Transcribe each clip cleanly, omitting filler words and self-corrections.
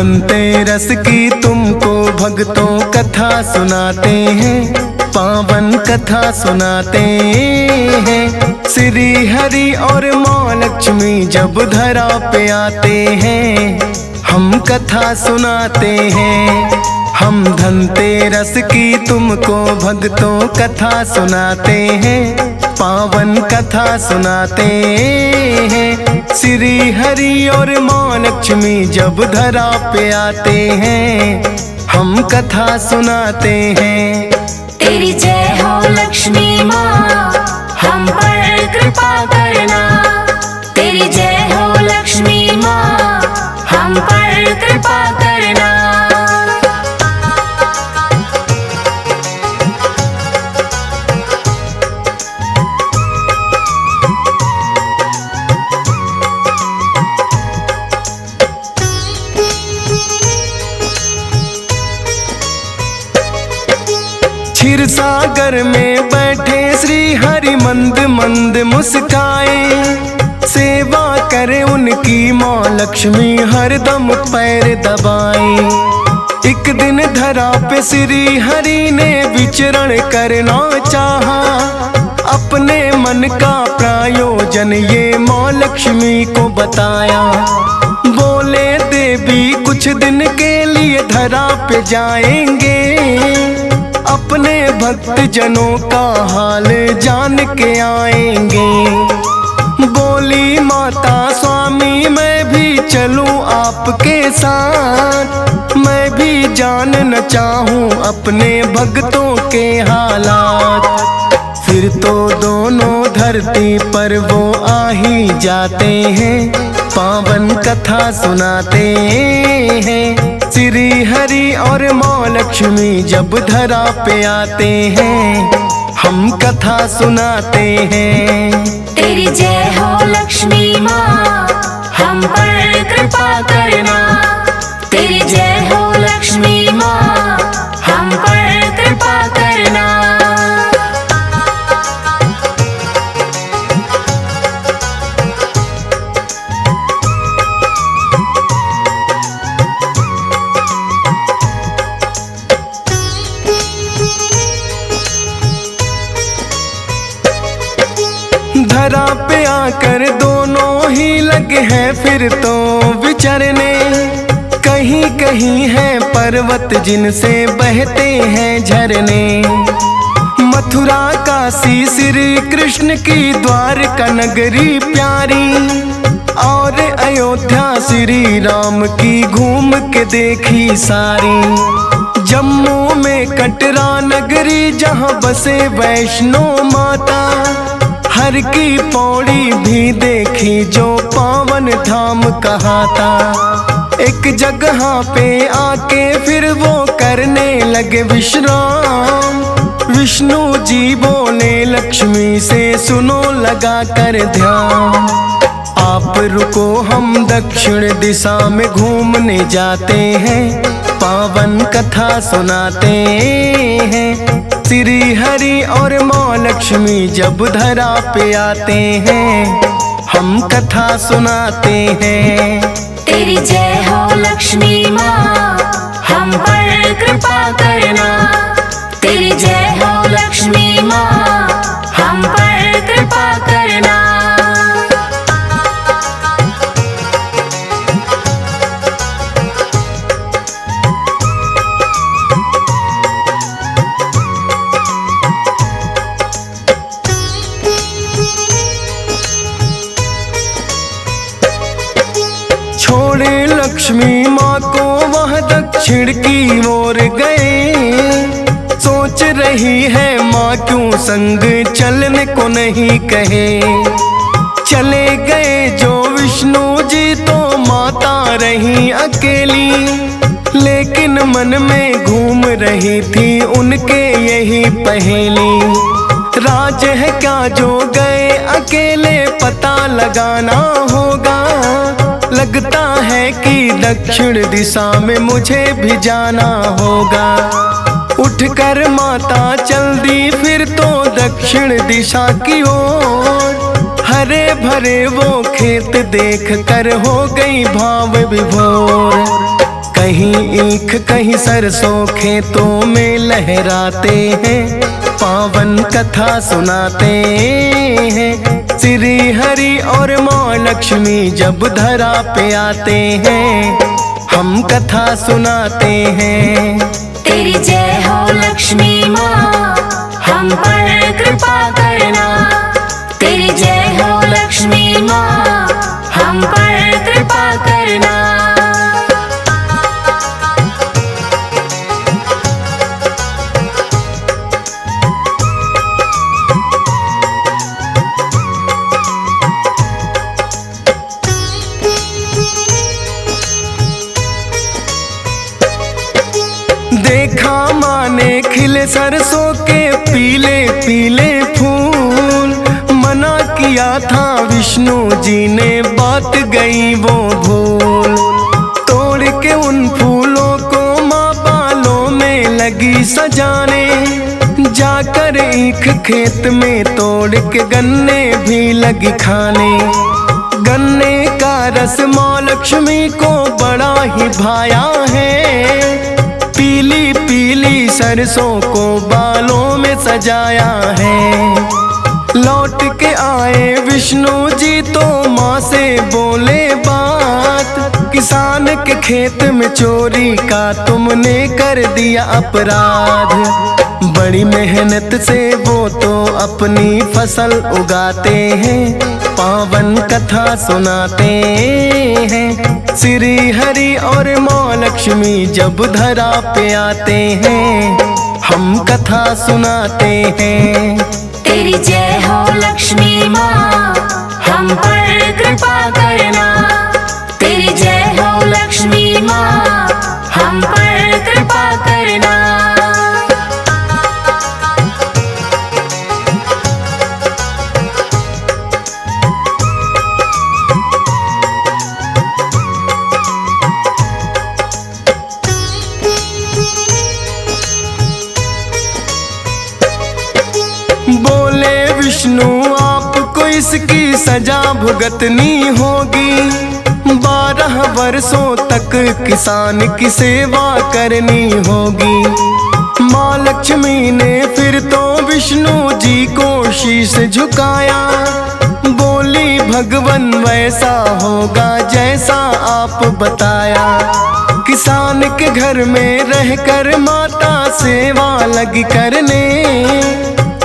धनतेरस की तुमको भक्तों कथा सुनाते हैं, पावन कथा सुनाते हैं। श्री हरि और माँ लक्ष्मी जब धरा पे आते हैं, हम कथा सुनाते हैं। हम धनतेरस की तुमको भक्तों कथा सुनाते हैं, पावन कथा सुनाते हैं। श्री हरि और माँ लक्ष्मी जब धरा पे आते हैं, हम कथा सुनाते हैं। तेरी जय हो लक्ष्मी माँ, हम पर कृपा करना। तेरी जय हो लक्ष्मी माँ, हम पर कृपा करना। क्षीर सागर में बैठे श्री हरि मंद मंद मुस्काए, सेवा करे उनकी माँ लक्ष्मी हरदम पैर दबाए। एक दिन धरा पे श्री हरि ने विचरण करना चाहा, अपने मन का प्रायोजन ये माँ लक्ष्मी को बताया। बोले देवी कुछ दिन के लिए धरा पे जाएंगे, अपने भक्त जनों का हाल जान के आएंगे। बोली माता स्वामी मैं भी चलूं आपके साथ, मैं भी जानना चाहूं अपने भक्तों के हालात। फिर तो दोनों धरती पर वो आ ही जाते हैं, पावन कथा सुनाते हैं। श्री हरि और माँ लक्ष्मी जब धरा पे आते हैं, हम कथा सुनाते हैं। तेरी जय हो लक्ष्मी माँ, हम पर कृपा करना। तेरी जय हो लक्ष्मी माँ, हम पर कृपा करना। धरा पे आकर दोनों ही लगे हैं फिर तो विचरने। कहीं कहीं है पर्वत जिनसे बहते हैं झरने। मथुरा काशी श्री कृष्ण की द्वारका नगरी प्यारी, और अयोध्या श्री राम की घूम के देखी सारी। जम्मू में कटरा नगरी जहाँ बसे वैष्णो माता, हर की पौड़ी भी देखी जो पावन धाम कहाता। एक जगह पे आके फिर वो करने लगे विश्राम। विष्णु जी बोले लक्ष्मी से सुनो लगा कर ध्यान। आप रुको हम दक्षिण दिशा में घूमने जाते हैं, पावन कथा सुनाते हैं। श्री हरि और माँ लक्ष्मी जब धरा पे आते हैं, हम कथा सुनाते हैं। तेरी जय हो लक्ष्मी माँ, हम पर कृपा करना। तेरी जय हो लक्ष्मी माँ, हम पर कृपा करना। छोड़े लक्ष्मी माँ को वह दक्षिण की ओर गए। सोच रही है माँ क्यों संग चलने को नहीं कहे। चले गए जो विष्णु जी तो माता रही अकेली, लेकिन मन में घूम रही थी उनके यही पहेली। राज है क्या जो गए अकेले पता लगाना होगा। लगता है कि दक्षिण दिशा में मुझे भी जाना होगा। उठकर माता चल दी फिर तो दक्षिण दिशा की ओर। हरे भरे वो खेत देख कर हो गई भाव विभोर। कहीं ईख कहीं सरसों खेतों में लहराते हैं, पावन कथा सुनाते हैं। श्री हरि और माँ लक्ष्मी जब धरा पे आते हैं, हम कथा सुनाते हैं। तेरी जय हो लक्ष्मी माँ, हम पर कृपा करना। तेरी जय हो लक्ष्मी माँ, हम पर कृपा करना। देखा माने खिले सरसों के पीले पीले फूल, मना किया था विष्णु जी ने बात गई वो भूल। तोड़ के उन फूलों को माँ बालों में लगी सजाने, जाकर ईख खेत में तोड़ के गन्ने भी लगी खाने। गन्ने का रस माँ लक्ष्मी को बड़ा ही भाया है, पीली पीली सरसों को बालों में सजाया है। लौट के आए विष्णु जी तो माँ से बोले बात, किसान के खेत में चोरी का तुमने कर दिया अपराध। बड़ी मेहनत से वो तो अपनी फसल उगाते हैं, पावन कथा सुनाते हैं। श्री हरि और माँ लक्ष्मी जब धरा पे आते हैं, हम कथा सुनाते हैं। तेरी जय हो लक्ष्मी माँ, हम पर कृपा करना। तेरी जय हो लक्ष्मी माँ, हम पर कृपा करना। बोले विष्णु आपको इसकी सजा भुगतनी होगी, 12 वर्षों तक किसान की सेवा करनी होगी। माँ लक्ष्मी ने फिर तो विष्णु जी को शीश झुकाया, बोली भगवन वैसा होगा जैसा आप बताया। किसान के घर में रहकर माता सेवा लगी करने,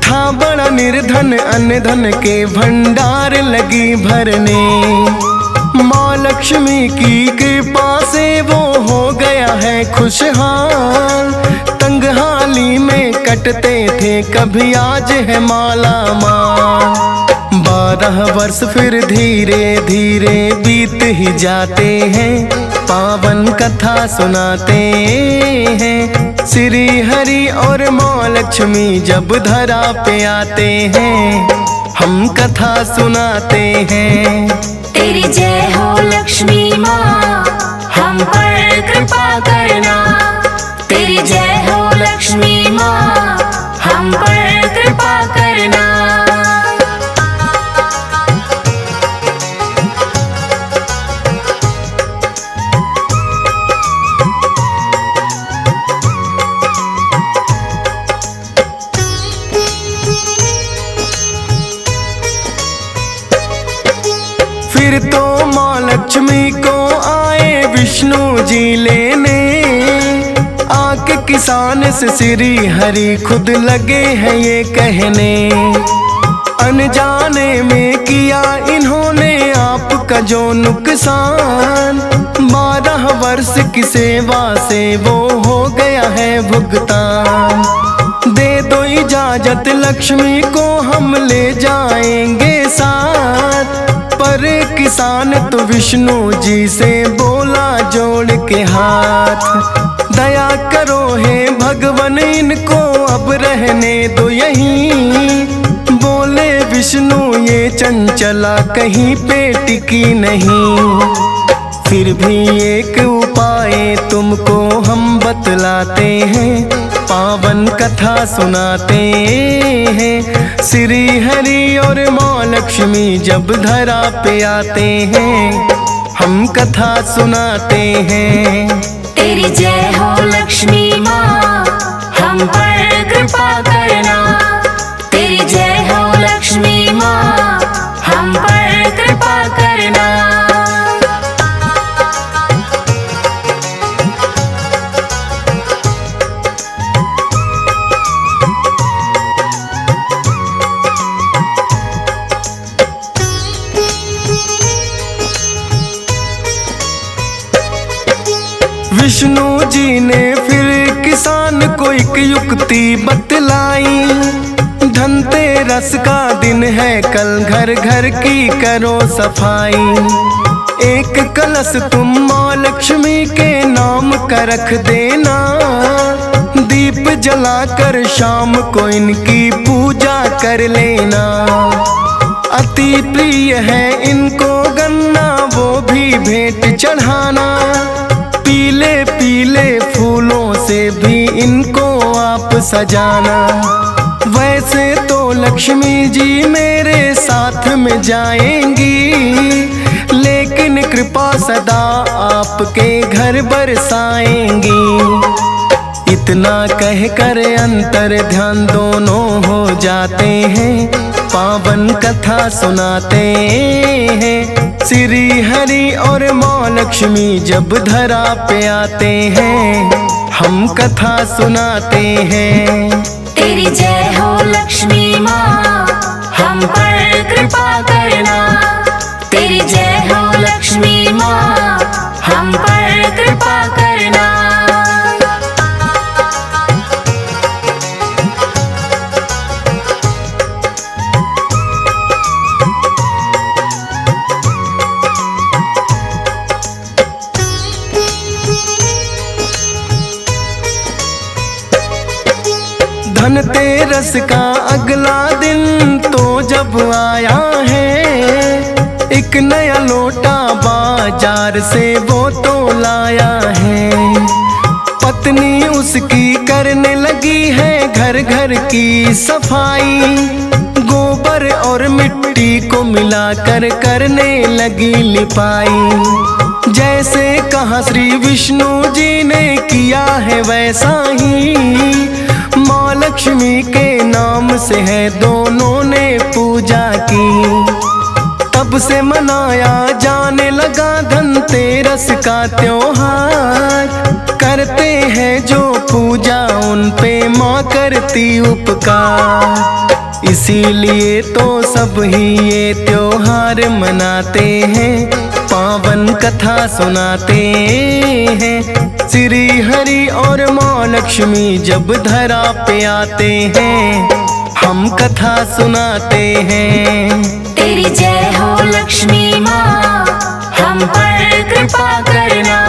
था बड़ा निर्धन अन्न धन के भंडार लगी भरने। माँ लक्ष्मी की कृपा से वो हो गया है खुशहाल, तंगहाली में कटते थे कभी आज है माला माल। 12 वर्ष फिर धीरे धीरे बीत ही जाते हैं, पावन कथा सुनाते हैं। श्री हरि और माँ लक्ष्मी जब धरा पे आते हैं, हम कथा सुनाते हैं। तेरी जय हो लक्ष्मी माँ, हम पर कृपा करना। तेरी जय हो लक्ष्मी माँ, हम पर कृपा करना। फिर तो माँ लक्ष्मी को आए विष्णु जी लेने, आके किसान से श्री हरि खुद लगे हैं ये कहने। अनजाने में किया इन्होंने आपका जो नुकसान, 12 वर्ष की सेवा से वो हो गया है भुगतान। दे दो इजाजत लक्ष्मी को हम ले जाएंगे साथ, पर किसान तो विष्णु जी से बोला जोड़ के हाथ। दया करो हे भगवन इनको अब रहने दो यहीं, बोले विष्णु ये चंचला कहीं पे टिकी नहीं। फिर भी एक उपाय तुमको हम बतलाते हैं, पावन कथा सुनाते हैं। श्री हरि और माँ लक्ष्मी जब धरा पे आते हैं, हम कथा सुनाते हैं। तेरी जय हो लक्ष्मी माँ, हम पर कृपा करना। तेरी जय हो लक्ष्मी माँ, हम पर कृपा करना। विष्णु जी ने फिर किसान को एक युक्ति बतलाई। धनतेरस का दिन है कल, घर घर की करो सफाई। एक कलश तुम माँ लक्ष्मी के नाम का रख देना। दीप जलाकर शाम को इनकी पूजा कर लेना। अति प्रिय है इनको गन्ना, वो भी भेंट चढ़ाना। पीले पीले फूलों से भी इनको आप सजाना। वैसे तो लक्ष्मी जी मेरे साथ में जाएंगी, लेकिन कृपा सदा आपके घर बरसाएंगी। इतना कहकर अंतर ध्यान दोनों हो जाते हैं। पावन कथा सुनाते हैं। श्री हरि और माँ लक्ष्मी जब धरा पे आते हैं, हम कथा सुनाते हैं। तेरी जय हो लक्ष्मी माँ, हम पर कृपा करना। तेरी जय हो लक्ष्मी माँ, हम पर कृपा करना। धनतेरस का अगला दिन तो जब आया है, एक नया लोटा बाजार से वो तो लाया है। पत्नी उसकी करने लगी है घर घर की सफाई। गोबर और मिट्टी को मिलाकर करने लगी लिपाई। जैसे कहा श्री विष्णु जी ने किया है वैसा ही माँ लक्ष्मी के नाम से है दोनों ने पूजा की। तब से मनाया जाने लगा धनतेरस का त्योहार। करते हैं जो पूजा उन पे माँ करती उपकार। इसीलिए तो सब ही ये त्योहार मनाते हैं, पावन कथा सुनाते हैं। श्री हरि और माँ लक्ष्मी जब धरा पे आते हैं, हम कथा सुनाते हैं। तेरी जय हो लक्ष्मी माँ, हम पर कृपा करना।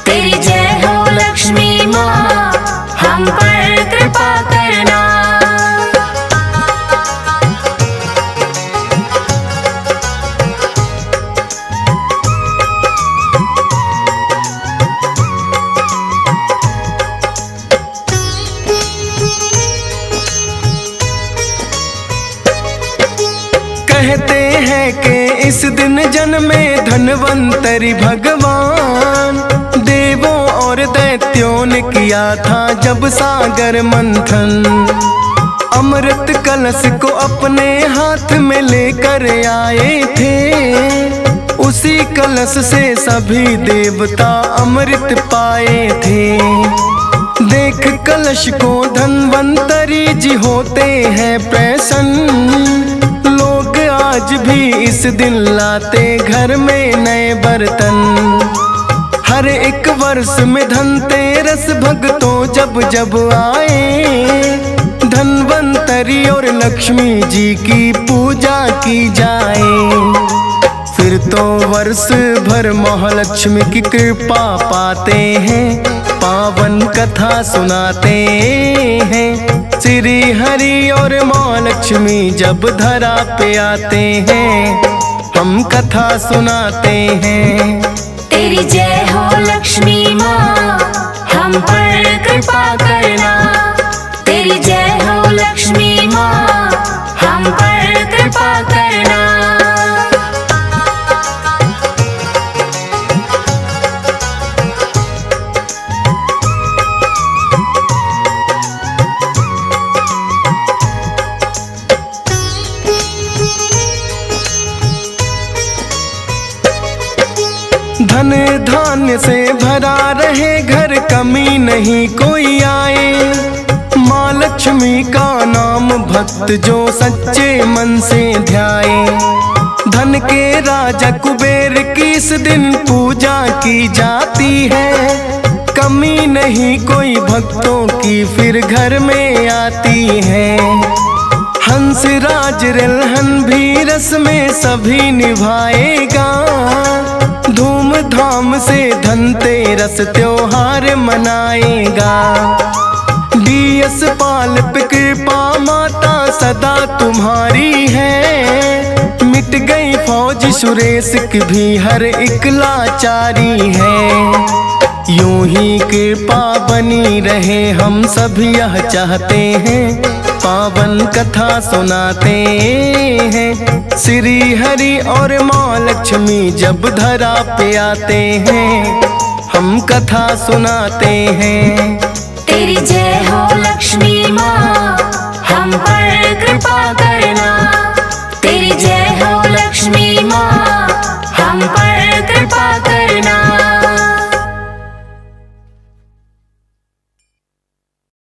तेरी जय हो लक्ष्मी माँ, हम पर कृपा करना। कहते हैं कि इस दिन जन्मे धन्वंतरि भगवान। देवों और दैत्यों ने किया था जब सागर मंथन। अमृत कलश को अपने हाथ में लेकर आए थे। उसी कलश से सभी देवता अमृत पाए थे। देख कलश को धन्वंतरि जी होते हैं प्रसन्न। लोग आज भी इस दिन लाते घर में नए बर्तन। हर एक वर्ष में धनतेरस भक्तों जब जब आए, धन्वंतरि और लक्ष्मी जी की पूजा की जाए। फिर तो वर्ष भर महालक्ष्मी की कृपा पाते हैं, पावन कथा सुनाते हैं। श्री हरि और माँ लक्ष्मी जब धरा पे आते हैं, हम कथा सुनाते हैं। तेरी जय हो लक्ष्मी माँ, हम पर कृपा करना। तेरी जय हो लक्ष्मी माँ, हम पर कृपा करना। नहीं कोई आए। माँ लक्ष्मी का नाम भक्त जो सच्चे मन से ध्याए। धन के राजा कुबेर की इस दिन पूजा की जाती है। कमी नहीं कोई भक्तों की फिर घर में आती है। हंस राज रिलहन भी रस में सभी निभाएगा। धूमधाम से धनतेरस त्योहार मनाएगा। डीएस पाल पे कृपा माता सदा तुम्हारी है। मिट गई फौज सुरेश की भी हर एक लाचारी है। यूं ही कृपा बनी रहे हम सब यह चाहते हैं। पावन कथा सुनाते हैं। श्री हरि और माँ लक्ष्मी जब धरा पे आते हैं हम कथा सुनाते हैं। तेरी जय हो लक्ष्मी माँ, हम पर कृपा करना।